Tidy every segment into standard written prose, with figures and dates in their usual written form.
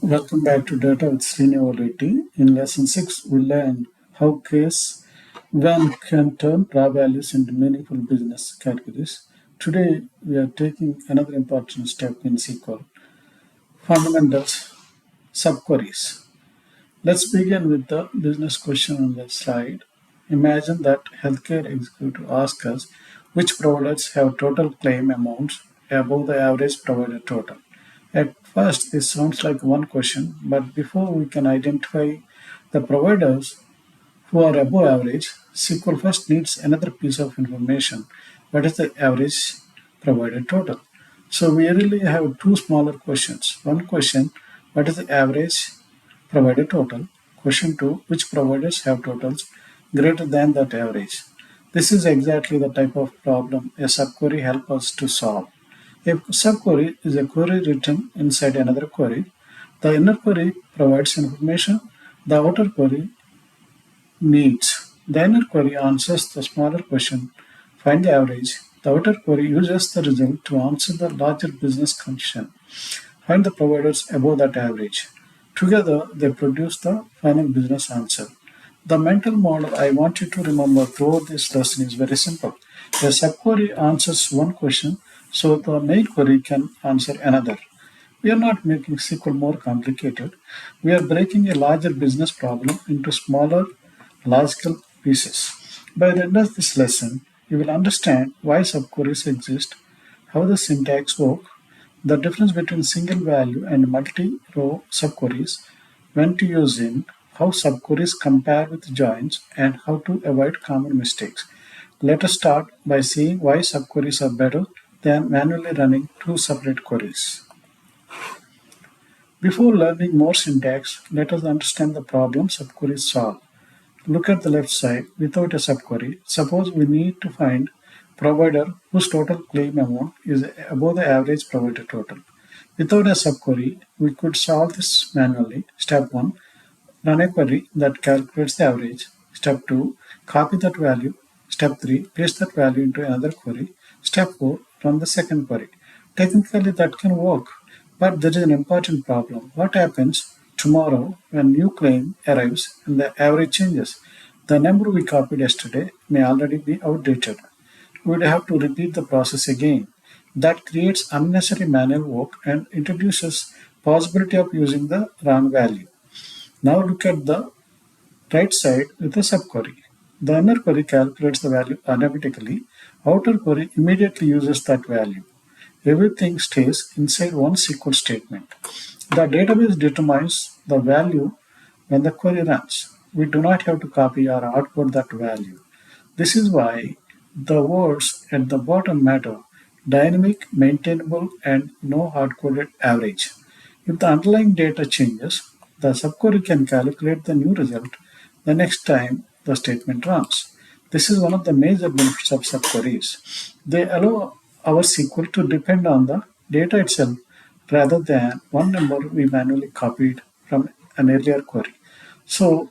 Welcome back to Data with Srinivas. In lesson 6, we learned how case one can turn raw values into meaningful business categories. Today, we are taking another important step in SQL Fundamentals Subqueries. Let's begin with the business question on the slide. Imagine that healthcare executive asks us which providers have total claim amounts above the average provider total. At first, this sounds like one question, but before we can identify the providers who are above average, SQL first needs another piece of information. What is the average provided total? So we really have two smaller questions. One question, what is the average provided total? Question 2, which providers have totals greater than that average? This is exactly the type of problem a subquery helps us to solve. A subquery is a query written inside another query. The inner query provides information, the outer query needs. The inner query answers the smaller question, find the average. The outer query uses the result to answer the larger business condition, find the providers above that average. Together, they produce the final business answer. The mental model I want you to remember throughout this lesson is very simple. A subquery answers one question, so the main query can answer another. We are not making SQL more complicated. We are breaking a larger business problem into smaller logical pieces. By the end of this lesson, you will understand why subqueries exist, how the syntax works, the difference between single value and multi-row subqueries, when to use them, how subqueries compare with joins, and how to avoid common mistakes. Let us start by seeing why subqueries are better than manually running two separate queries. Before learning more syntax, let us understand the problem subqueries solve. Look at the left side. Without a subquery, suppose we need to find provider whose total claim amount is above the average provider total. Without a subquery, we could solve this manually. Step 1, run a query that calculates the average. Step 2, copy that value. Step 3, paste that value into another query. Step 4, run the second query. Technically, that can work, but there is an important problem. What happens tomorrow when new claim arrives and the average changes? The number we copied yesterday may already be outdated. We would have to repeat the process again. That creates unnecessary manual work and introduces possibility of using the wrong value. Now look at the right side with a subquery. The inner query calculates the value automatically. Outer query immediately uses that value. Everything stays inside one SQL statement. The database determines the value when the query runs. We do not have to copy or hardcode that value. This is why the words at the bottom matter: dynamic, maintainable, and no hard-coded average. If the underlying data changes, the subquery can calculate the new result the next time the statement runs. This is one of the major benefits of subqueries. They allow our SQL to depend on the data itself rather than one number we manually copied from an earlier query. So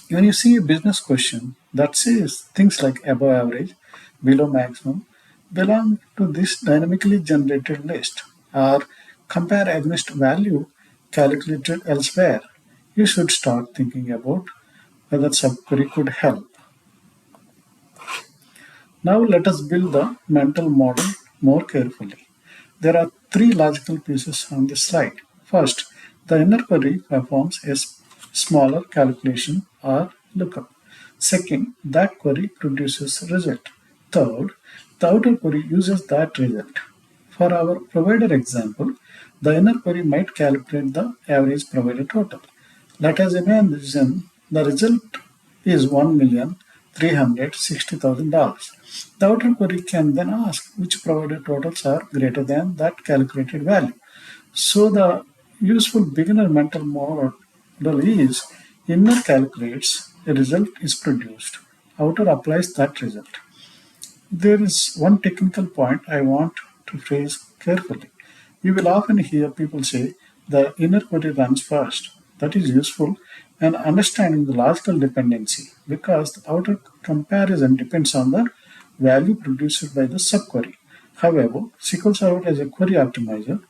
when you see a business question that says things like above average, below maximum, belong to this dynamically generated list or compare against value calculated elsewhere, you should start thinking about whether subquery could help. Now let us build the mental model more carefully. There are three logical pieces on this slide. First, the inner query performs a smaller calculation or lookup. Second, that query produces result. Third, the outer query uses that result. For our provider example, the inner query might calculate the average provider total. Let us imagine the result is $1,360,000. The outer query can then ask which provider totals are greater than that calculated value. So the useful beginner mental model is inner calculates, a result is produced, outer applies that result. There is one technical point I want to phrase carefully. You will often hear people say the inner query runs first. That is useful and understanding the logical dependency because the outer comparison depends on the value produced by the subquery. However, SQL Server as a query optimizer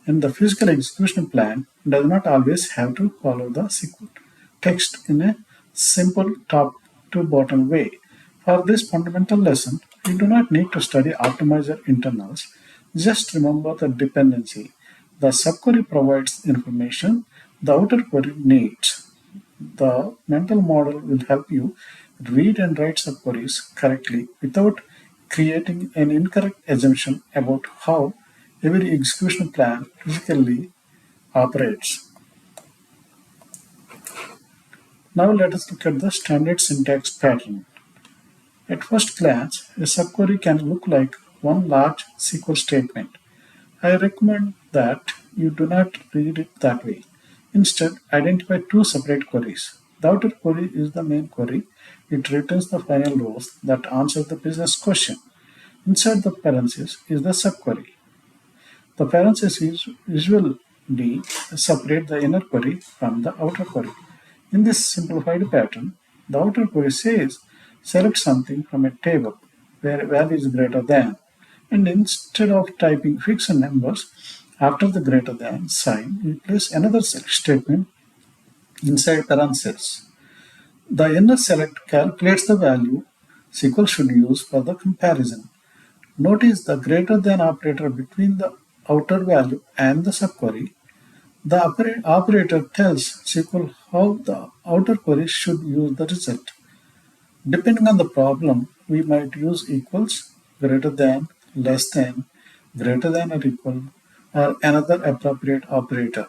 And the physical execution plan does not always have to follow the SQL text in a simple top to bottom way. For this fundamental lesson, you do not need to study optimizer internals. Just remember the dependency. The subquery provides information, the outer query needs. The mental model will help you read and write subqueries correctly without creating an incorrect assumption about how every execution plan physically operates. Now let us look at the standard syntax pattern. At first glance, a subquery can look like one large SQL statement. I recommend that you do not read it that way. Instead, identify two separate queries. The outer query is the main query. It returns the final rows that answer the business question. Inside the parentheses is the subquery. The parentheses usually separate the inner query from the outer query. In this simplified pattern, the outer query says select something from a table where value is greater than, and instead of typing fixed numbers after the greater than sign, we place another select statement inside parentheses. The inner select calculates the value SQL should use for the comparison. Notice the greater than operator between the outer value and the subquery. The operator tells SQL how the outer query should use the result. Depending on the problem, we might use equals, greater than, less than, greater than or equal, or another appropriate operator.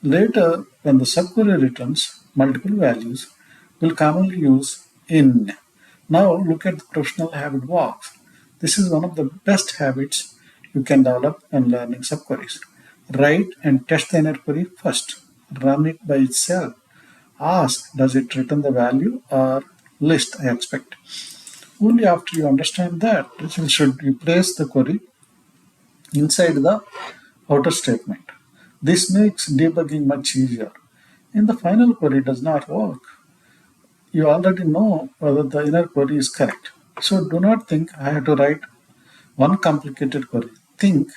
Later, when the subquery returns multiple values, we'll commonly use in. Now look at the professional habit box. This is one of the best habits you can develop when learning subqueries. Write and test the inner query first. Run it by itself. Ask, does it return the value or list I expect? Only after you understand that, should you place the query inside the outer statement. This makes debugging much easier. And the final query does not work. You already know whether the inner query is correct. So do not think I have to write one complicated query. Think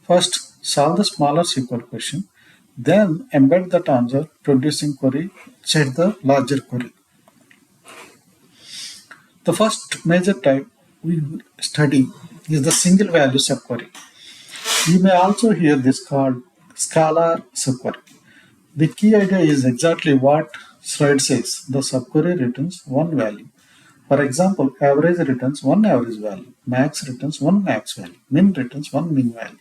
first solve the smaller SQL question, then embed that answer producing query inside the larger query. The first major type we will study is the single value subquery. You may also hear this called scalar subquery. The key idea is exactly what slide says. The subquery returns one value. For example, average returns one average value, max returns one max value, min returns one min value,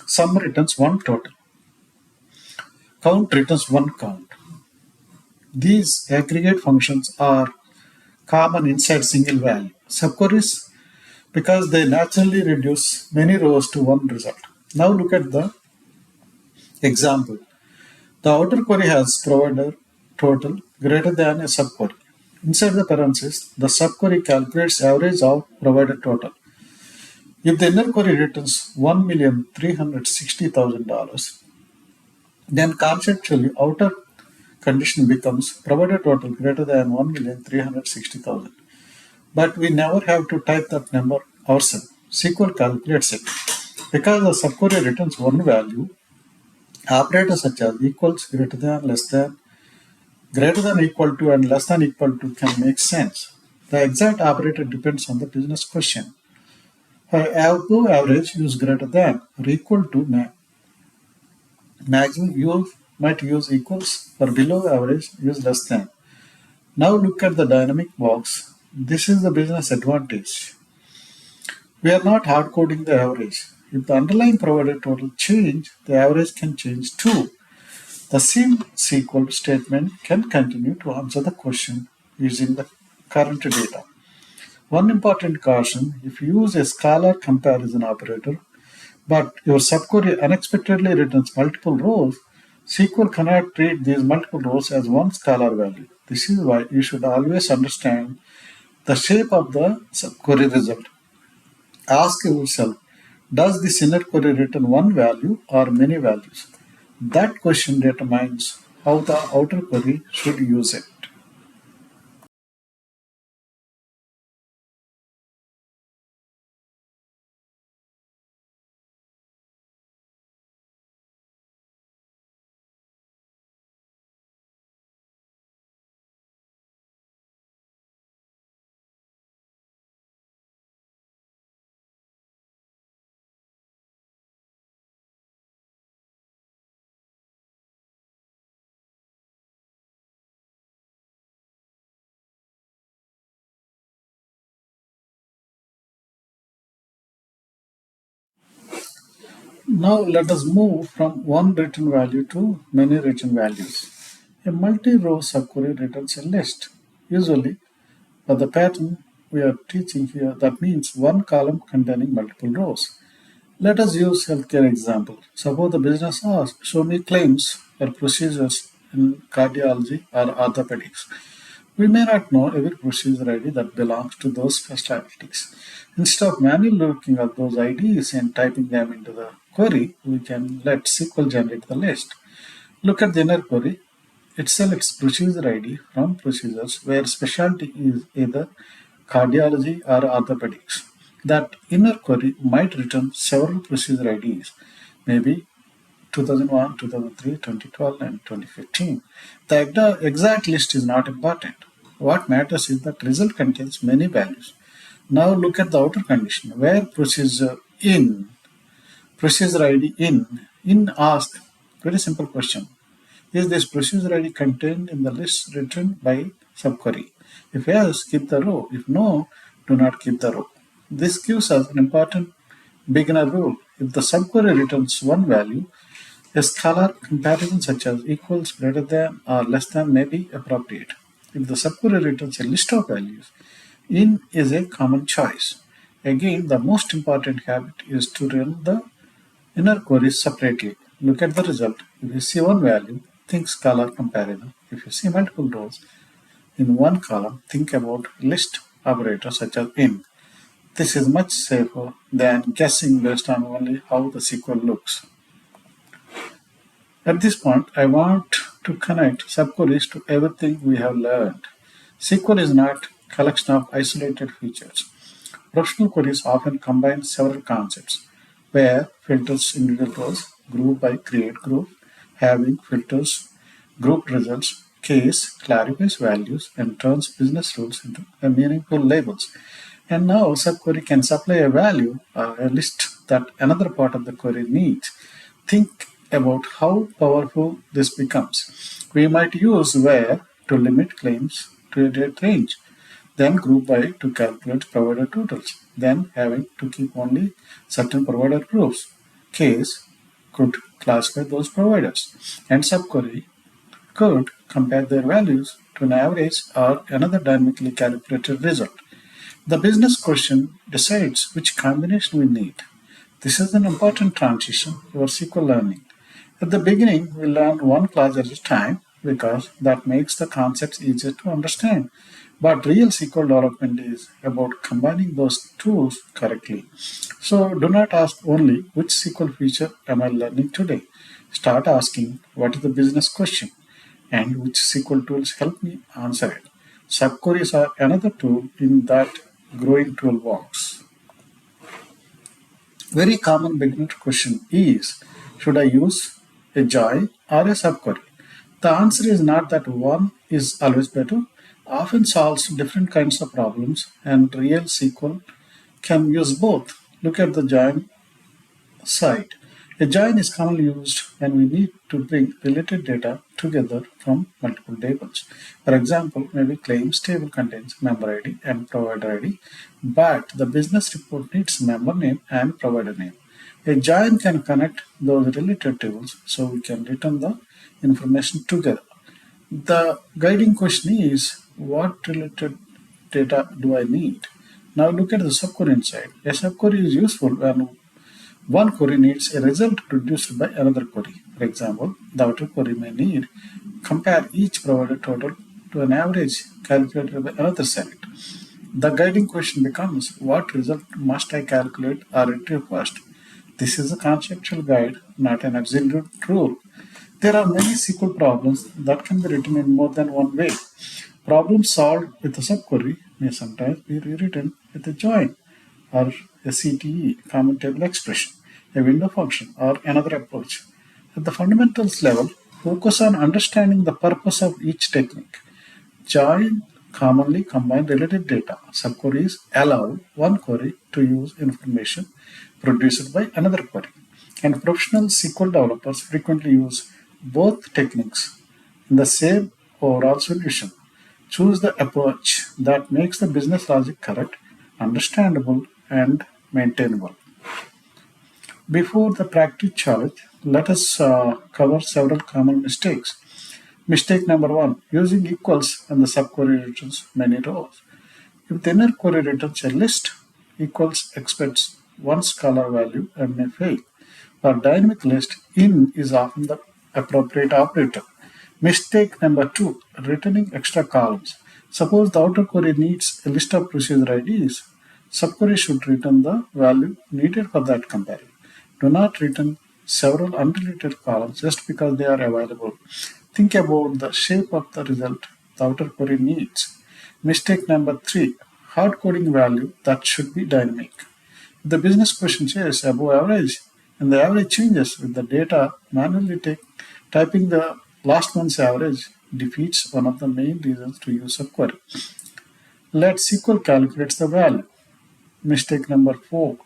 sum returns one total, count returns one count. These aggregate functions are common inside single value subqueries because they naturally reduce many rows to one result. Now look at the example. The outer query has provider total greater than a subquery. Inside the parentheses, the subquery calculates average of provider total. If the inner query returns $1,360,000, then conceptually outer condition becomes provider total greater than 1,360,000. But we never have to type that number ourselves. SQL calculates it. Because the subquery returns one value, operators such as equals, greater than equal to, and less than equal to can make sense. The exact operator depends on the business question. For above average, use greater than or equal to maximum, you might use equals. For below average, use less than. Now look at the dynamic box. This is the business advantage. We are not hard coding the average. If the underlying provided total change, the average can change too. The same SQL statement can continue to answer the question using the current data. One important caution, if you use a scalar comparison operator, but your subquery unexpectedly returns multiple rows, SQL cannot treat these multiple rows as one scalar value. This is why you should always understand the shape of the subquery result. Ask yourself, does this inner query return one value or many values? That question determines how the outer query should use it. Now let us move from one written value to many written values. A multi-row subquery returns a list. Usually, for the pattern we are teaching here, that means one column containing multiple rows. Let us use healthcare example. Suppose the business asks, show me claims or procedures in cardiology or orthopedics. We may not know every procedure ID that belongs to those specialties. Instead of manually looking at those IDs and typing them into the query, we can let SQL generate the list. Look at the inner query. It selects procedure ID from procedures where specialty is either cardiology or orthopedics. That inner query might return several procedure IDs, maybe 2001, 2003, 2012, and 2015. The exact list is not important. What matters is that result contains many values. Now look at the outer condition where procedure ID in asks very simple question. Is this procedure ID contained in the list written by subquery? If yes, keep the row. If no, do not keep the row. This gives us an important beginner rule. If the subquery returns one value, a scalar comparison such as equals, greater than, or less than may be appropriate. If the subquery returns a list of values, in is a common choice. Again, the most important habit is to run the inner queries separately. Look at the result. If you see one value, think scalar comparison. If you see multiple rows in one column, think about list operators such as in. This is much safer than guessing based on only how the SQL looks. At this point, I want to connect subqueries to everything we have learned. SQL is not a collection of isolated features. Professional queries often combine several concepts, where filters individual rows, group by create group, having filters, group results, case clarifies values and turns business rules into meaningful labels. And now subquery can supply a value or a list that another part of the query needs. Think about how powerful this becomes. We might use where to limit claims to a date range, then group by to calculate provider totals, then having to keep only certain provider groups. Case could classify those providers, and subquery could compare their values to an average or another dynamically calculated result. The business question decides which combination we need. This is an important transition for SQL learning. At the beginning, we learn one class at a time because that makes the concepts easier to understand. But real SQL development is about combining those tools correctly. So do not ask only which SQL feature am I learning today. Start asking what is the business question and which SQL tools help me answer it. Subqueries are another tool in that growing toolbox. Very common beginner question is, should I use a join or a subquery? The answer is not that one is always better. Often solves different kinds of problems, and real SQL can use both. Look at the join side. A join is commonly used when we need to bring related data together from multiple tables. For example, maybe claims table contains member ID and provider ID, but the business report needs member name and provider name. A join can connect those related tables so we can return the information together. The guiding question is, what related data do I need? Now look at the subquery inside. A subquery is useful when one query needs a result produced by another query. For example, the outer query may need compare each provider total to an average calculated by another set. The guiding question becomes, what result must I calculate or retrieve first? This is a conceptual guide, not an absolute rule. There are many SQL problems that can be written in more than one way. Problems solved with a subquery may sometimes be rewritten with a join or a CTE, common table expression, a window function, or another approach. At the fundamentals level, focus on understanding the purpose of each technique. Join commonly combine related data. Subqueries allow one query to use information produced by another query. And professional SQL developers frequently use both techniques in the same overall solution. Choose the approach that makes the business logic correct, understandable, and maintainable. Before the practice challenge, let us cover several common mistakes. Mistake number one, using equals and the subquery returns many rows. If the inner query returns a list, equals expects one scalar value and may fail. For dynamic list, in is often the appropriate operator. Mistake number two, returning extra columns. Suppose the outer query needs a list of procedure IDs. Subquery should return the value needed for that comparison. Do not return several unrelated columns just because they are available. Think about the shape of the result the outer query needs. Mistake number three, hard coding value that should be dynamic. If the business question says above average and the average changes with the data, typing the last month's average defeats one of the main reasons to use a query. Let SQL calculates the value. Mistake number four,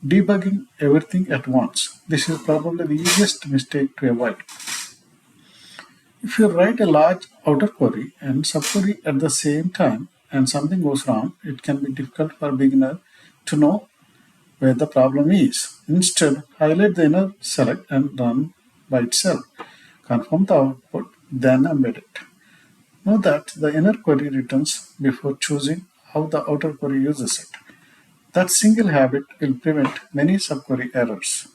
debugging everything at once. This is probably the easiest mistake to avoid. If you write a large outer query and subquery at the same time and something goes wrong, it can be difficult for a beginner to know where the problem is. Instead, highlight the inner select and run by itself. Confirm the output, then embed it. Know that the inner query returns before choosing how the outer query uses it. That single habit will prevent many subquery errors.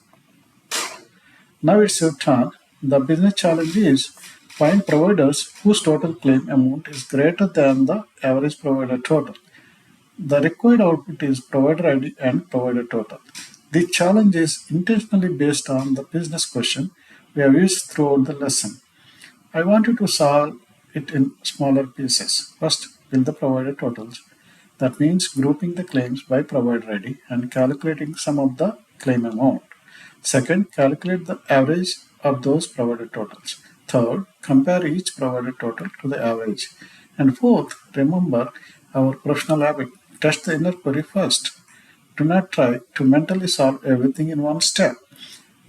Now it's your turn. The business challenge is find providers whose total claim amount is greater than the average provider total. The required output is provider ID and provider total. The challenge is intentionally based on the business question we have used throughout the lesson. I want you to solve it in smaller pieces. First, build the provider totals. That means grouping the claims by provider ID and calculating sum of the claim amount. Second, calculate the average of those provider totals. Third, compare each provider total to the average. And fourth, remember our professional habit. Test the inner query first. Do not try to mentally solve everything in one step.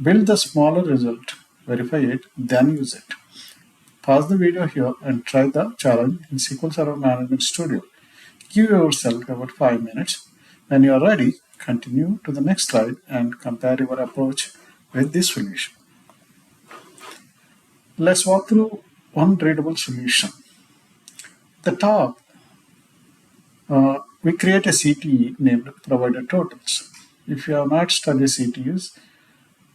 Build the smaller result, verify it, then use it. Pause the video here and try the challenge in SQL Server Management Studio. Give yourself about 5 minutes. When you are ready, continue to the next slide and compare your approach with this solution. Let's walk through one readable solution. At the top, we create a CTE named provider totals. If you have not studied CTEs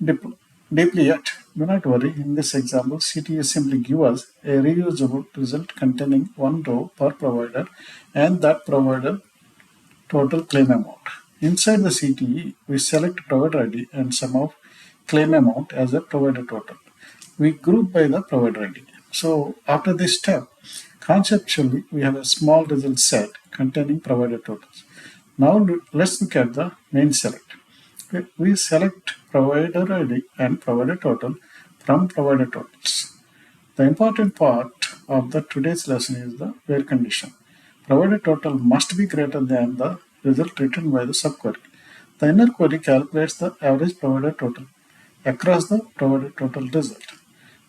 deeply yet, do not worry. In this example, CTE simply gives us a reusable result containing one row per provider and that provider total claim amount. Inside the CTE, we select provider ID and sum of claim amount as a provider total. We group by the provider ID. So after this step, conceptually, we have a small result set containing provider totals. Now let's look at the main select. We select provider ID and provider total from provider totals. The important part of the today's lesson is the where condition. Provider total must be greater than the result returned by the subquery. The inner query calculates the average provider total across the provider total result.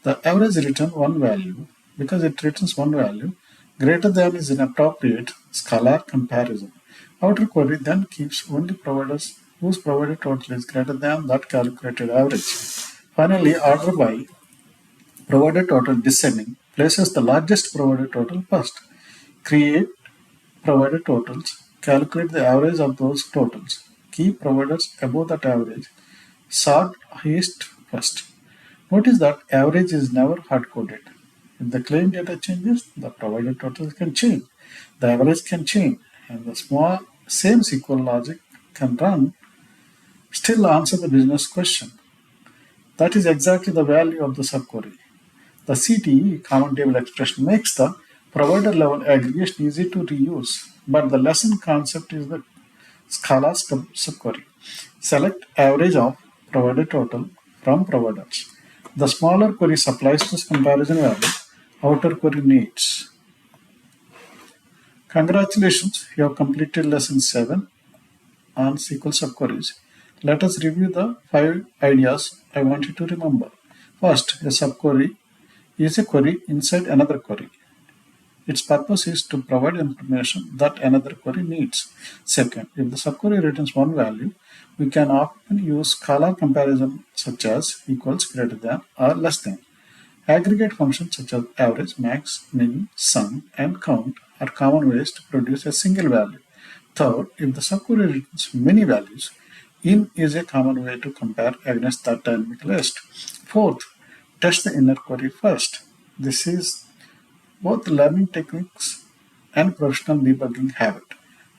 The average return one value. Because it returns one value, greater than is an appropriate scalar comparison. Outer query then keeps only providers whose provider total is greater than that calculated average. Finally, order by provider total descending places the largest provider total first. Create provider totals, calculate the average of those totals. Keep providers above that average. Sort highest first. Notice that average is never hard-coded. If the claim data changes, the provider totals can change. The average can change, and the same SQL logic can run, still answer the business question. That is exactly the value of the subquery. The CTE, common table expression, makes the provider level aggregation easy to reuse, but the lesson concept is the Scala subquery. Select average of provider total from providers. The smaller query supplies this comparison value outer query needs. Congratulations, you have completed lesson 7 on SQL subqueries. Let us review the 5 ideas I want you to remember. First, a subquery is a query inside another query. Its purpose is to provide information that another query needs. Second, if the subquery returns one value, we can often use scalar comparison such as equals, greater than, or less than. Aggregate functions such as average, max, min, sum, and count are common ways to produce a single value. Third, if the subquery returns many values, in is a common way to compare against that dynamic list. Fourth, test the inner query first. This is both learning techniques and professional debugging habit.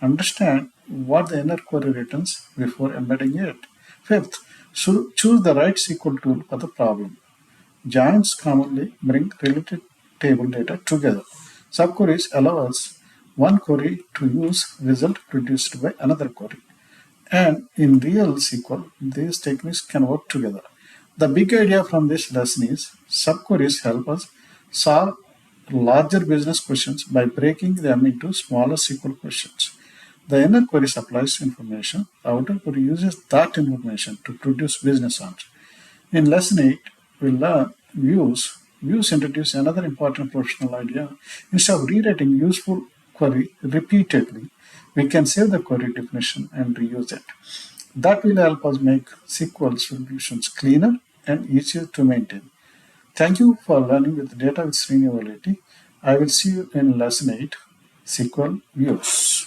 Understand what the inner query returns before embedding it. Fifth, choose the right SQL tool for the problem. Joins commonly bring related table data together. Subqueries allow us one query to use result produced by another query. And in real SQL, these techniques can work together. The big idea from this lesson is subqueries help us solve larger business questions by breaking them into smaller SQL questions. The inner query supplies information, the outer query uses that information to produce business answers. In lesson 8, we'll learn views. Views introduce another important professional idea. Instead of rewriting useful query repeatedly, we can save the query definition and reuse it. That will help us make SQL solutions cleaner and easier to maintain. Thank you for learning with data with Srinivas. I will see you in lesson 8, SQL views.